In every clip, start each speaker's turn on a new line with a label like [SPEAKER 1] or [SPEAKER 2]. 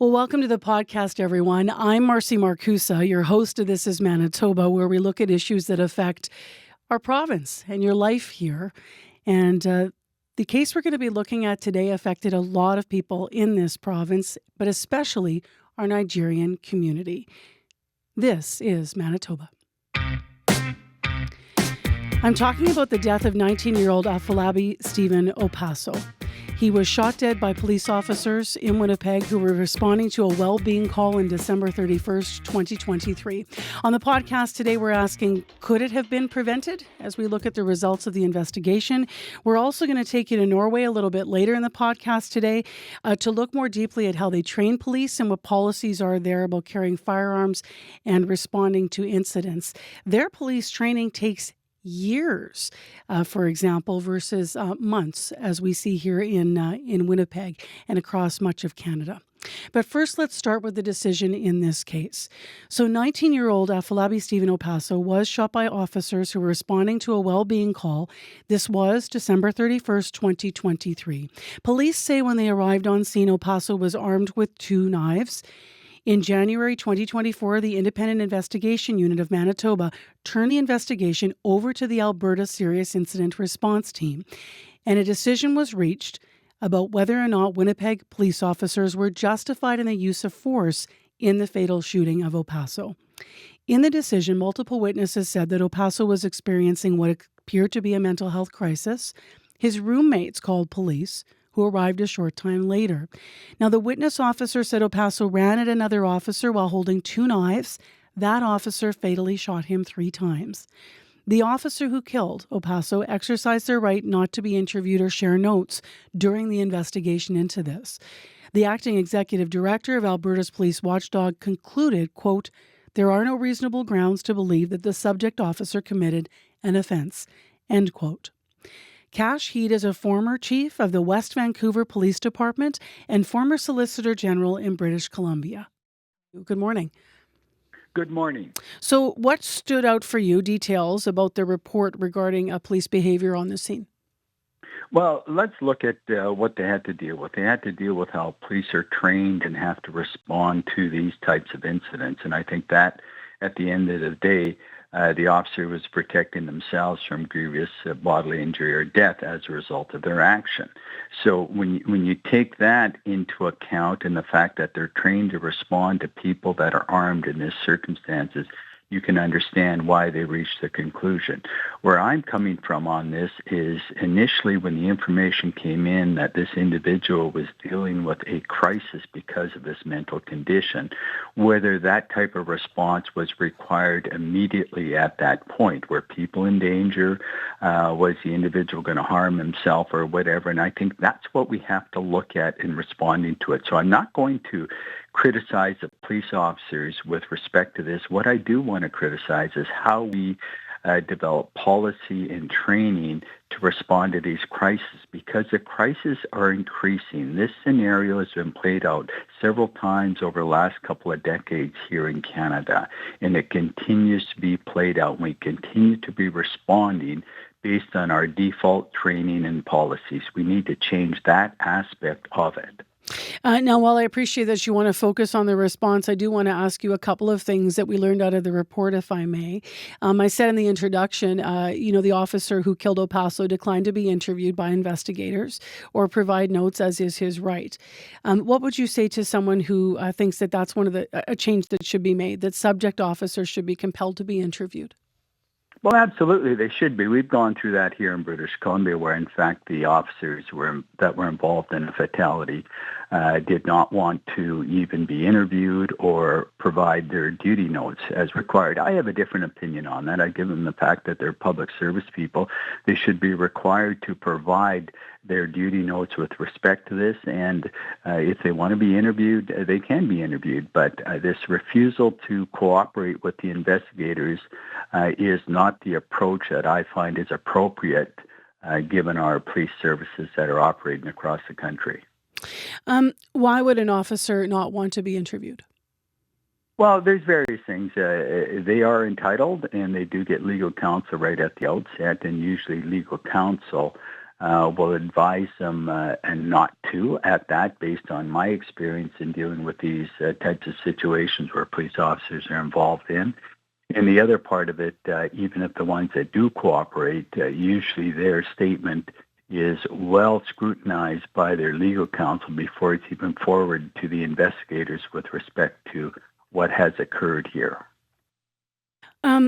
[SPEAKER 1] Well, welcome to the podcast, everyone. I'm Marcy Markusa, your host of This is Manitoba, where we look at issues that affect our province and your life here. And the case we're going to be looking at today affected a lot of people in this province, but especially our Nigerian community. This is Manitoba. I'm talking about the death of 19-year-old Afolabi Stephen Opaso. He was shot dead by police officers in Winnipeg who were responding to a well-being call on December 31st, 2023. On the podcast today, we're asking, could it have been prevented? As we look at the results of the investigation, we're also going to take you to Norway a little bit later in the podcast today to look more deeply at how they train police and what policies are there about carrying firearms and responding to incidents. Their police training takes years, for example, versus months, as we see here in Winnipeg and across much of Canada. But first, let's start with the decision in this case. So 19-year-old Afolabi Stephen Opaso was shot by officers who were responding to a well-being call. This was December 31st, 2023. Police say when they arrived on scene, Opaso was armed with 2 knives. In January 2024, the Independent Investigation Unit of Manitoba turned the investigation over to the Alberta Serious Incident Response Team, and a decision was reached about whether or not Winnipeg police officers were justified in the use of force in the fatal shooting of Opaso. In the decision, multiple witnesses said that Opaso was experiencing what appeared to be a mental health crisis. His roommates called police, who arrived a short time later. Now, the witness officer said Opaso ran at another officer while holding 2 knives. That officer fatally shot him 3 times. The officer who killed Opaso exercised their right not to be interviewed or share notes during the investigation into this. The acting executive director of Alberta's police watchdog concluded, quote, "There are no reasonable grounds to believe that the subject officer committed an offense," end quote. Kash Heed is a former chief of the West Vancouver Police Department and former Solicitor General in British Columbia. Good morning.
[SPEAKER 2] Good morning.
[SPEAKER 1] So what stood out for you, details about the report regarding police behaviour on the scene?
[SPEAKER 2] Well, let's look at what they had to deal with. They had to deal with how police are trained and have to respond to these types of incidents. And I think that at the end of the day, the officer was protecting themselves from grievous bodily injury or death as a result of their action. So when you take that into account and the fact that they're trained to respond to people that are armed in these circumstances, you can understand why they reached the conclusion. Where I'm coming from on this is initially when the information came in that this individual was dealing with a crisis because of this mental condition, whether that type of response was required immediately at that point. Were people in danger? Was the individual going to harm himself or whatever? And I think that's what we have to look at in responding to it. So I'm not going to criticize the police officers with respect to this. What I do want to criticize is how we develop policy and training to respond to these crises, because the crises are increasing. This scenario has been played out several times over the last couple of decades here in Canada, and it continues to be played out. We continue to be responding based on our default training and policies. We need to change that aspect of it.
[SPEAKER 1] Now, while I appreciate that you want to focus on the response, I do want to ask you a couple of things that we learned out of the report, if I may. I said in the introduction, the officer who killed Opaso declined to be interviewed by investigators or provide notes, as is his right. What would you say to someone who thinks that that's one of a change that should be made, that subject officers should be compelled to be interviewed?
[SPEAKER 2] Well, absolutely, they should be. We've gone through that here in British Columbia, where, in fact, the officers that were involved in a fatality did not want to even be interviewed or provide their duty notes as required. I have a different opinion on that. I give them the fact that they're public service people. They should be required to provide their duty notes with respect to this, and if they want to be interviewed, they can be interviewed. But this refusal to cooperate with the investigators is not the approach that I find is appropriate given our police services that are operating across the country.
[SPEAKER 1] Why would an officer not want to be interviewed?
[SPEAKER 2] Well, there's various things. They are entitled, and they do get legal counsel right at the outset, and usually legal counsel will advise them and not to at that, based on my experience in dealing with these types of situations where police officers are involved in. And the other part of it, even if the ones that do cooperate, usually their statement is well scrutinized by their legal counsel before it's even forwarded to the investigators with respect to what has occurred here.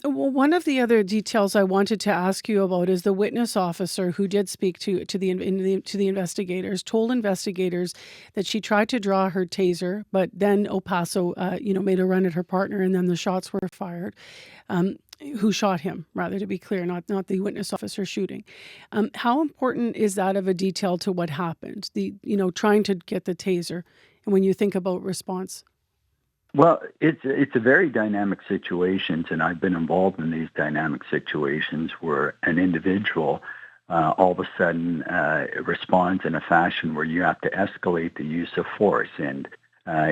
[SPEAKER 1] One of the other details I wanted to ask you about is the witness officer who did speak to the investigators told investigators that she tried to draw her taser, but then Opaso, made a run at her partner, and then the shots were fired. Who shot him, rather, to be clear, not the witness officer shooting. How important is that of a detail to what happened? Trying to get the taser, and when you think about response.
[SPEAKER 2] Well, it's a very dynamic situation, and I've been involved in these dynamic situations where an individual all of a sudden responds in a fashion where you have to escalate the use of force. And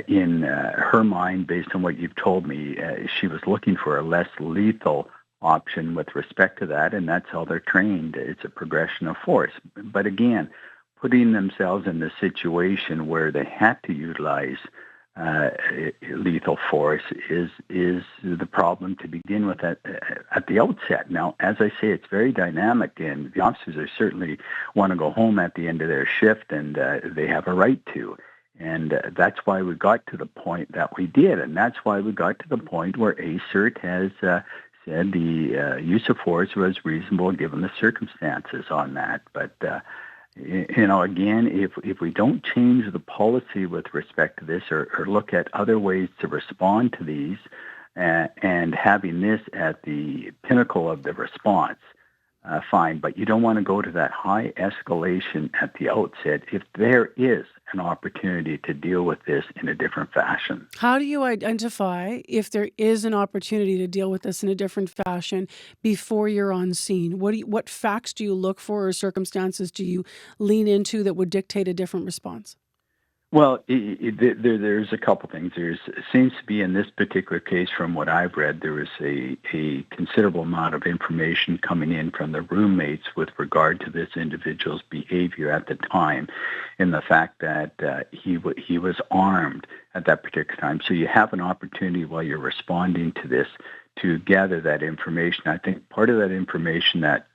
[SPEAKER 2] in her mind, based on what you've told me, she was looking for a less lethal option with respect to that, and that's how they're trained. It's a progression of force. But again, putting themselves in the situation where they had to utilize lethal force is the problem to begin with at the outset. Now, as I say, it's very dynamic, and the officers are certainly want to go home at the end of their shift, and they have a right to. And that's why we got to the point that we did, and that's why we got to the point where ACERT has said the use of force was reasonable given the circumstances on that. But again, if we don't change the policy with respect to this, or look at other ways to respond to these, and having this at the pinnacle of the response, fine. But you don't want to go to that high escalation at the outset if there is an opportunity to deal with this in a different fashion.
[SPEAKER 1] How do you identify if there is an opportunity to deal with this in a different fashion before you're on scene? What facts do you look for, or circumstances do you lean into that would dictate a different response?
[SPEAKER 2] Well, there's a couple things. It seems to be in this particular case, from what I've read, there was a considerable amount of information coming in from the roommates with regard to this individual's behavior at the time, and the fact that he was armed at that particular time. So you have an opportunity while you're responding to this to gather that information. I think part of that information that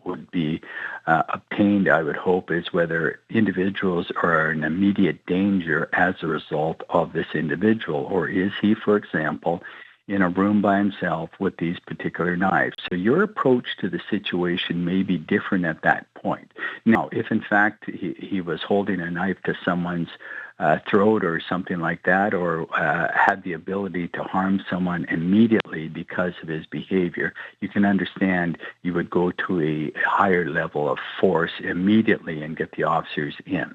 [SPEAKER 2] would be obtained, I would hope, is whether individuals are in immediate danger as a result of this individual, or is he, for example, in a room by himself with these particular knives. So your approach to the situation may be different at that point. Now, if in fact he was holding a knife to someone's throat or something like that, or had the ability to harm someone immediately because of his behavior, you can understand you would go to a higher level of force immediately and get the officers in.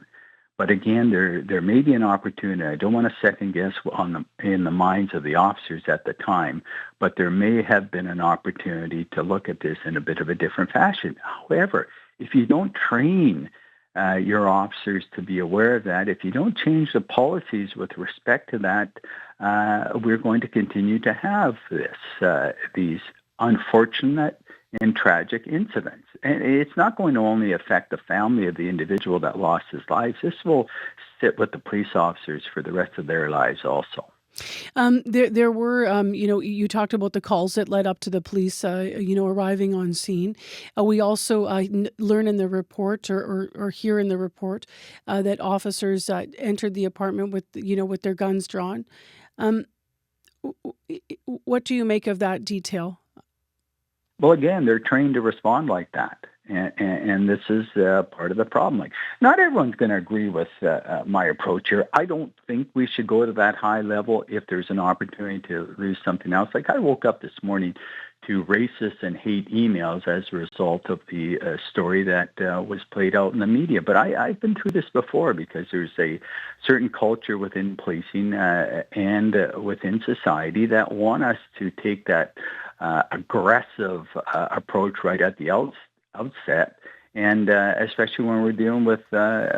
[SPEAKER 2] But again, there may be an opportunity. I don't want to second guess in the minds of the officers at the time, but there may have been an opportunity to look at this in a bit of a different fashion. However, if you don't train your officers to be aware of that, if you don't change the policies with respect to that, we're going to continue to have these unfortunate and tragic incidents. And it's not going to only affect the family of the individual that lost his life. This will sit with the police officers for the rest of their lives also.
[SPEAKER 1] There were, you talked about the calls that led up to the police, arriving on scene. We also learn in the report, or hear in the report, that officers entered the apartment with their guns drawn. What do you make of that detail?
[SPEAKER 2] Well, again, they're trained to respond like that. And this is part of the problem. Like, not everyone's going to agree with my approach here. I don't think we should go to that high level if there's an opportunity to lose something else. Like, I woke up this morning to racist and hate emails as a result of the story that was played out in the media. But I've been through this before, because there's a certain culture within policing and within society that want us to take that aggressive approach right at the outset, and especially when we're dealing with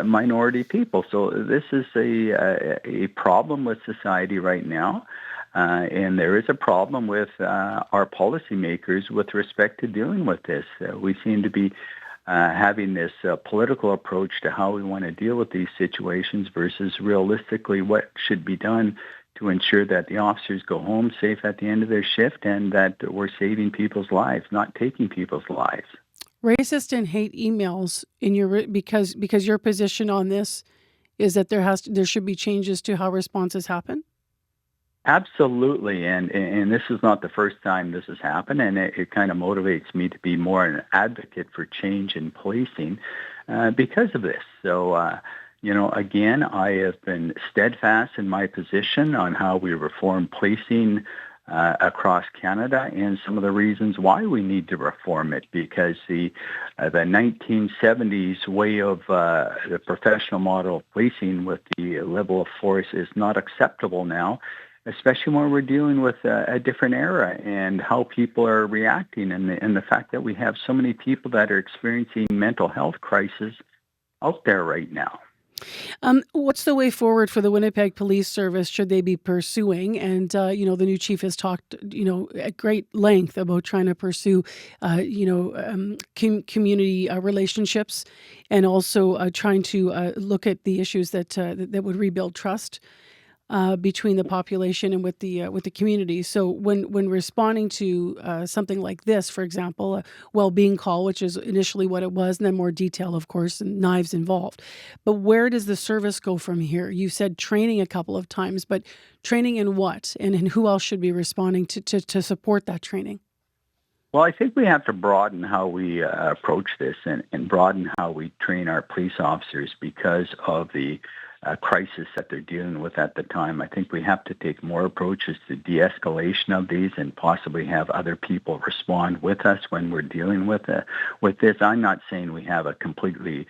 [SPEAKER 2] minority people. So this is a problem with society right now, and there is a problem with our policymakers with respect to dealing with this. We seem to be having this political approach to how we want to deal with these situations versus realistically what should be done to ensure that the officers go home safe at the end of their shift and that we're saving people's lives, not taking people's lives.
[SPEAKER 1] Racist and hate emails in your because your position on this is that there should be changes to how responses happen?
[SPEAKER 2] Absolutely, and this is not the first time this has happened, and it kind of motivates me to be more an advocate for change in policing because of this. So, again, I have been steadfast in my position on how we reform policing across Canada, and some of the reasons why we need to reform it, because the 1970s way of the professional model of policing with the level of force is not acceptable now, especially when we're dealing with a different era and how people are reacting, and the fact that we have so many people that are experiencing mental health crisis out there right now.
[SPEAKER 1] What's the way forward for the Winnipeg Police Service should they be pursuing? And, the new chief has talked, at great length about trying to pursue, community relationships, and also trying to look at the issues that would rebuild trust between the population and with the community. So when responding to something like this, for example, a well-being call, which is initially what it was, and then more detail, of course, and knives involved. But where does the service go from here? You said training a couple of times, but training in what? And who else should be responding to support that training?
[SPEAKER 2] Well, I think we have to broaden how we approach this and broaden how we train our police officers because of the crisis that they're dealing with at the time. I think we have to take more approaches to de-escalation of these and possibly have other people respond with us when we're dealing with this. I'm not saying we have a completely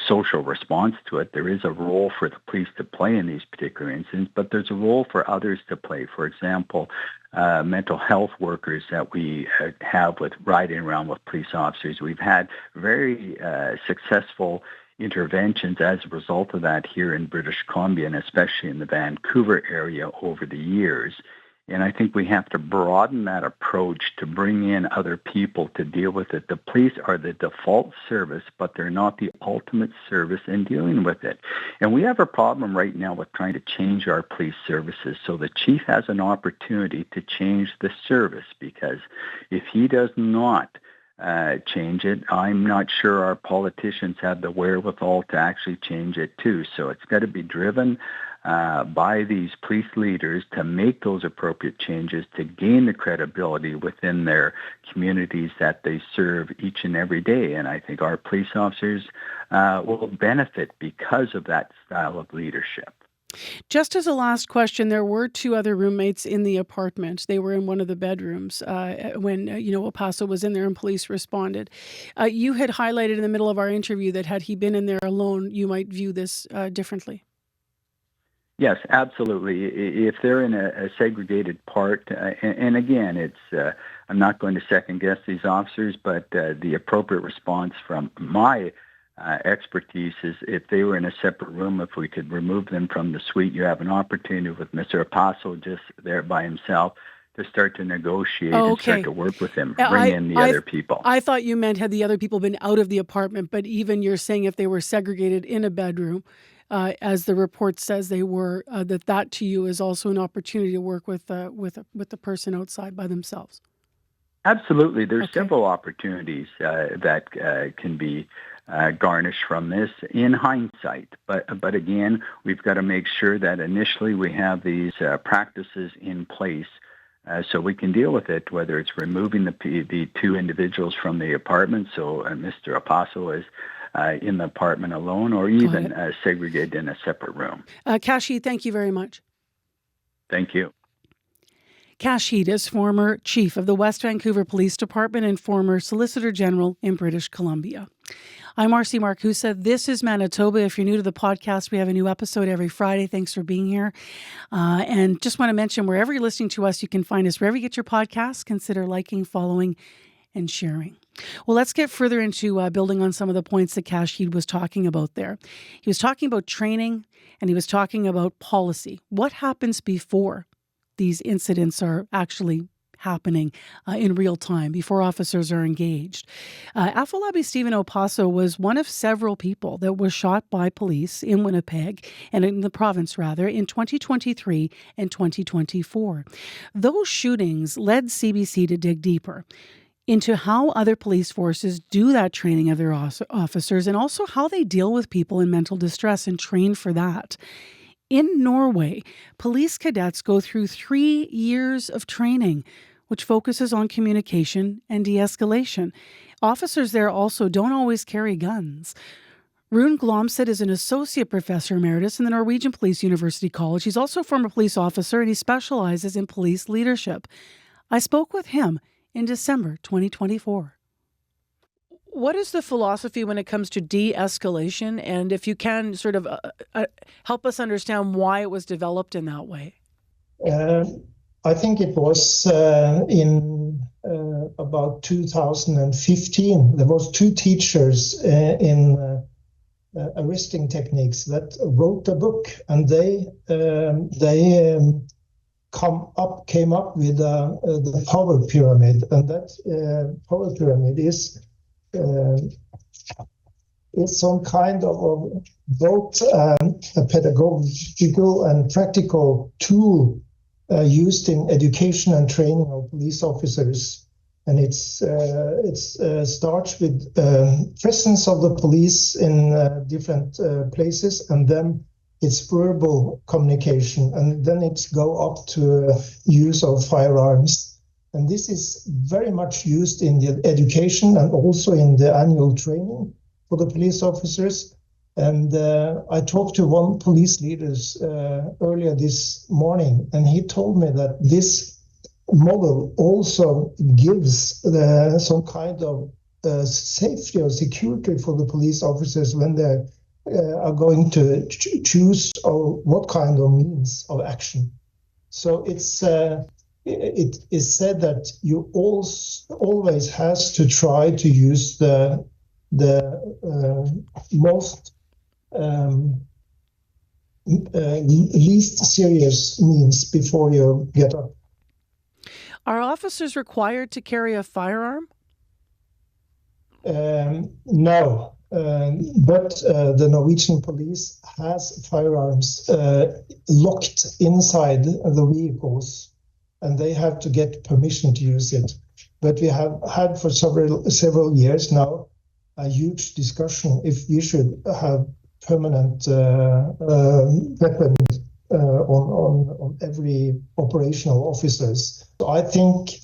[SPEAKER 2] social response to it. There is a role for the police to play in these particular incidents, but there's a role for others to play. For example, mental health workers that we have with riding around with police officers. We've had very successful interventions as a result of that here in British Columbia, and especially in the Vancouver area over the years. And I think we have to broaden that approach to bring in other people to deal with it. The police are the default service, but they're not the ultimate service in dealing with it. And we have a problem right now with trying to change our police services. So the chief has an opportunity to change the service, because if he does not change it, I'm not sure our politicians have the wherewithal to actually change it too. So it's got to be driven by these police leaders to make those appropriate changes to gain the credibility within their communities that they serve each and every day. And I think our police officers will benefit because of that style of leadership.
[SPEAKER 1] Just as a last question, there were two other roommates in the apartment. They were in one of the bedrooms when, Opaso was in there and police responded. You had highlighted in the middle of our interview that had he been in there alone, you might view this differently.
[SPEAKER 2] Yes, absolutely. If they're in a segregated part, and again, it's I'm not going to second guess these officers, but the appropriate response from my expertise is if they were in a separate room, if we could remove them from the suite, you have an opportunity with Mr. Opaso just there by himself to start to negotiate and start to work with him, bring in the other people.
[SPEAKER 1] I thought you meant had the other people been out of the apartment, but even you're saying if they were segregated in a bedroom, as the report says they were, that to you is also an opportunity to work with the person outside by themselves.
[SPEAKER 2] Absolutely. There's several opportunities that can be garnished from this in hindsight. But again, we've got to make sure that initially we have these practices in place so we can deal with it, whether it's removing the two individuals from the apartment, so Mr. Opaso is in the apartment alone, or even segregated in a separate room.
[SPEAKER 1] Kash Heed, thank you very much.
[SPEAKER 2] Thank you.
[SPEAKER 1] Kash Heed is former chief of the West Vancouver Police Department and former Solicitor General in British Columbia. I'm Marcy Markusa. This is Manitoba. If you're new to the podcast, we have a new episode every Friday. Thanks for being here. And just want to mention, wherever you're listening to us, you can find us wherever you get your podcasts. Consider liking, following, and sharing. Well, let's get further into building on some of the points that Kash Heed was talking about there. He was talking about training, and he was talking about policy. What happens before these incidents are actually happening in real time before officers are engaged. Afolabi Stephen Opaso was one of several people that was shot by police in Winnipeg, and in the province rather, in 2023 and 2024. Those shootings led CBC to dig deeper into how other police forces do that training of their officers, and also how they deal with people in mental distress and train for that. In Norway, police cadets go through 3 years of training, which focuses on communication and de-escalation. Officers there also don't always carry guns. Rune Glomseth is an associate professor emeritus in the Norwegian Police University College. He's also a former police officer, and he specializes in police leadership. I spoke with him in December 2024. What is the philosophy when it comes to de-escalation? And if you can sort of help us understand why it was developed in that way.
[SPEAKER 3] I think it was in about 2015. There was 2 teachers in arresting techniques that wrote a book, and they came up with the power pyramid, and that power pyramid is some kind of both a pedagogical and practical tool used in education and training of police officers. And it starts with presence of the police in different places, and then it's verbal communication, and then it's go up to use of firearms. And this is very much used in the education and also in the annual training for the police officers. And I talked to one police leader earlier this morning, and he told me that this model also gives some kind of safety or security for the police officers when they are going to choose what kind of means of action. So it is said that you always has to try to use the most least serious means before you get up.
[SPEAKER 1] Are officers required to carry a firearm?
[SPEAKER 3] No, but the Norwegian police has firearms locked inside the vehicles, and they have to get permission to use it. But we have had for several years now a huge discussion if we should have permanent weapons on every operational officers. So I think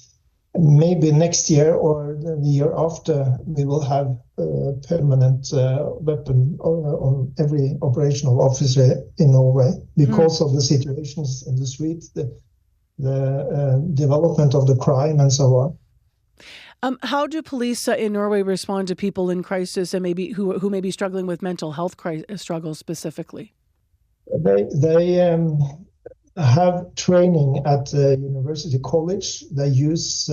[SPEAKER 3] maybe next year or the year after we will have a permanent weapon on every operational officer in Norway because of the situations in the street, the development of the crime and so on.
[SPEAKER 1] How do police in Norway respond to people in crisis and maybe who may be struggling with mental health struggles specifically?
[SPEAKER 3] They have training at the University College. They use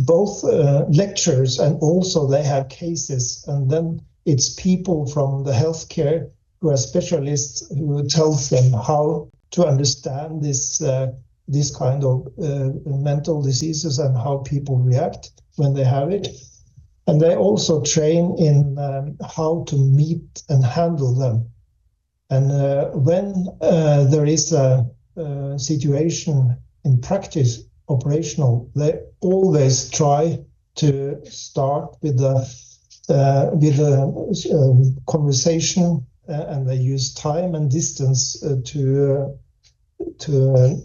[SPEAKER 3] both lectures, and also they have cases. And then it's people from the healthcare who are specialists who tells them how to understand this kind of mental diseases and how people react when they have it. And they also train in how to meet and handle them. And when there is a situation in practice, operational, they always try to start with a conversation, and they use time and distance to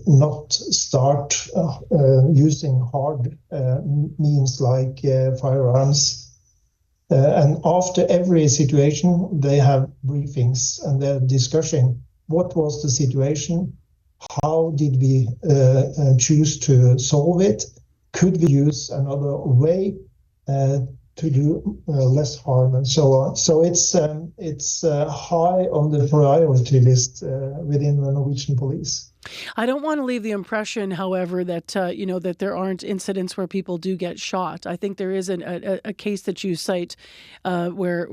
[SPEAKER 3] not start using hard means like firearms. And after every situation, they have briefings, and they're discussing what was the situation, how did we choose to solve it, could we use another way to do less harm, and so on. So it's high on the priority list within the Norwegian police.
[SPEAKER 1] I don't want to leave the impression, however, that that there aren't incidents where people do get shot. I think there is a case that you cite where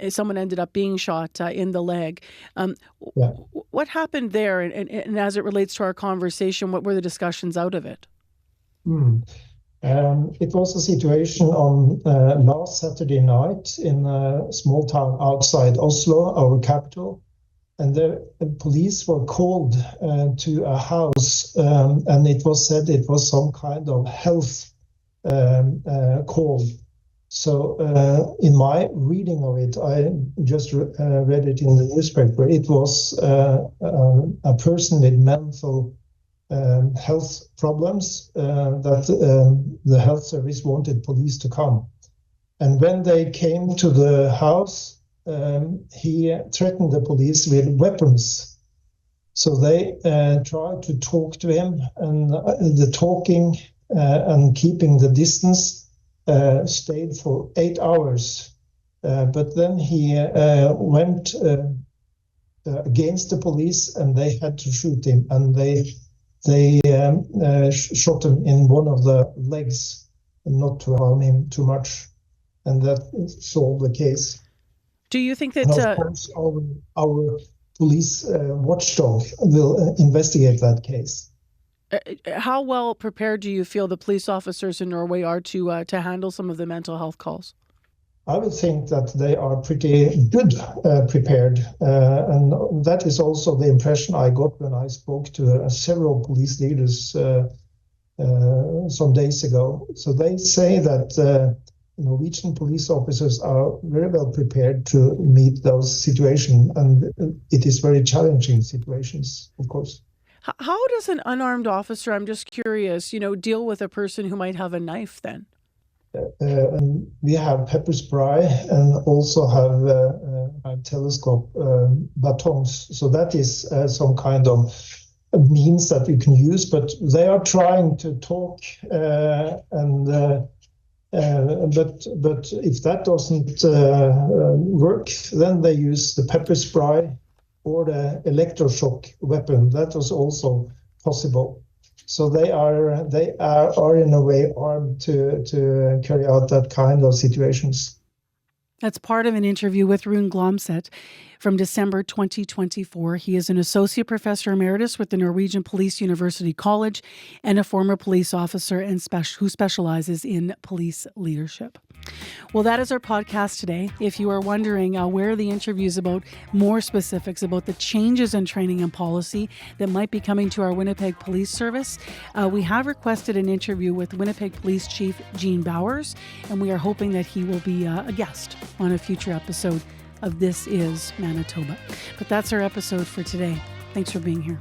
[SPEAKER 1] someone ended up being shot in the leg. What happened there, and as it relates to our conversation, what were the discussions out of it?
[SPEAKER 3] Hmm. It was a situation on last Saturday night in a small town outside Oslo, our capital. And the police were called to a house, and it was said it was some kind of health call. So in my reading of it, I just read it in the newspaper. It was a person with mental health problems that the health service wanted police to come. And when they came to the house, he threatened the police with weapons. So they tried to talk to him, and the talking and keeping the distance stayed for 8 hours. But then he went against the police, and they had to shoot him, and they shot him in one of the legs, not to harm him too much, and that solved the case.
[SPEAKER 1] Do you think that...
[SPEAKER 3] And of course, our police watchdog will investigate that case.
[SPEAKER 1] How well prepared do you feel the police officers in Norway are to handle some of the mental health calls?
[SPEAKER 3] I would think that they are pretty good prepared. And that is also the impression I got when I spoke to several police leaders some days ago. So they say that Norwegian police officers are very well prepared to meet those situations. And it is very challenging situations, of course.
[SPEAKER 1] How does an unarmed officer, I'm just curious, deal with a person who might have a knife then?
[SPEAKER 3] And we have pepper spray and also have telescope batons. So that is some kind of means that we can use. But they are trying to talk, but if that doesn't work, then they use the pepper spray or the electroshock weapon. That was also possible. So they are in a way armed to carry out that kind of situations.
[SPEAKER 1] That's part of an interview with Rune Glomseth from December 2024. He is an associate professor emeritus with the Norwegian Police University College and a former police officer who specializes in police leadership. Well, that is our podcast today. If you are wondering where the interviews about more specifics about the changes in training and policy that might be coming to our Winnipeg Police Service, we have requested an interview with Winnipeg Police Chief Gene Bowers, and we are hoping that he will be a guest on a future episode of This Is Manitoba. But that's our episode for today. Thanks for being here.